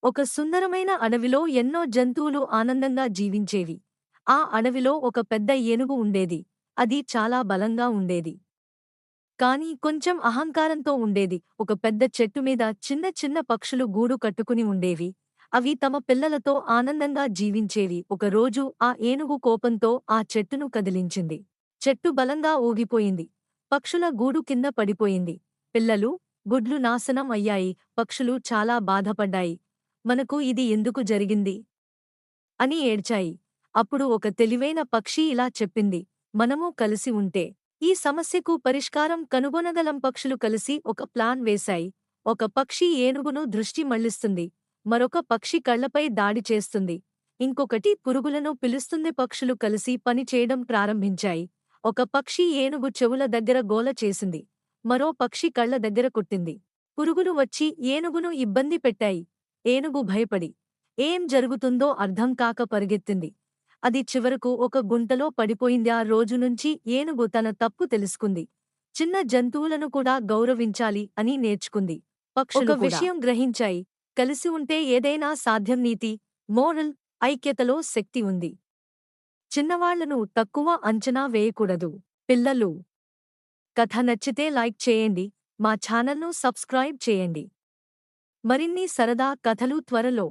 ఒక సుందరమైన అడవిలో ఎన్నో జంతువులు ఆనందంగా జీవించేవి. ఆ అడవిలో ఒక పెద్ద ఏనుగు ఉండేది. అది చాలా బలంగా ఉండేది. కానీ కొంచెం అహంకారంతో ఉండేది. ఒక పెద్ద చెట్టు మీద చిన్న చిన్న పక్షులు గూడు కట్టుకుని ఉండేవి. అవి తమ పిల్లలతో ఆనందంగా జీవించేవి. ఒకరోజు ఆ ఏనుగు కోపంతో ఆ చెట్టును కదిలించింది. చెట్టు బలంగా ఊగిపోయింది. పక్షుల గూడు కింద పడిపోయింది. పిల్లలు, గుడ్లు నాశనం అయ్యాయి. పక్షులు చాలా బాధపడ్డాయి. మనకు ఇది ఎందుకు జరిగింది అని ఏడ్చాయి. అప్పుడు ఒక తెలివైన పక్షి ఇలా చెప్పింది, మనము కలిసి ఉంటే ఈ సమస్యకు పరిష్కారం కనుగొనగలం. పక్షులు కలిసి ఒక ప్లాన్ వేశాయి. ఒక పక్షి ఏనుగును దృష్టి మళ్లిస్తుంది. మరొక పక్షి కళ్లపై దాడి చేస్తుంది. ఇంకొకటి పురుగులను పిలుస్తుంది. పక్షులు కలిసి పని చేయడం ప్రారంభించాయి. ఒక పక్షి ఏనుగు చెవుల దగ్గర గోల చేసింది. మరో పక్షి కళ్ల దగ్గర కొట్టింది. పురుగులు వచ్చి ఏనుగును ఇబ్బంది పెట్టాయి. ఏనుగు భయపడి ఏం జరుగుతుందో అర్థం కాక పరిగెత్తింది. అది చివరకు ఒక గుంటలో పడిపోయింది. ఆ రోజు నుంచి ఏనుగు తన తప్పు తెలుసుకుంది. చిన్న జంతువులను కూడా గౌరవించాలి అని నేర్చుకుంది. పక్షులు ఒక విషయం గ్రహించాయి. కలిసి ఉంటే ఏదైనా సాధ్యం. నీతి, మోరల్, ఐక్యతలో శక్తి ఉంది. చిన్నవాళ్లను తక్కువ అంచనా వేయకూడదు. పిల్లలు, కథ నచ్చితే లైక్ చేయండి. మా ఛానల్ను సబ్స్క్రైబ్ చేయండి. మరిన్ని సరదా కథలు త్వరలో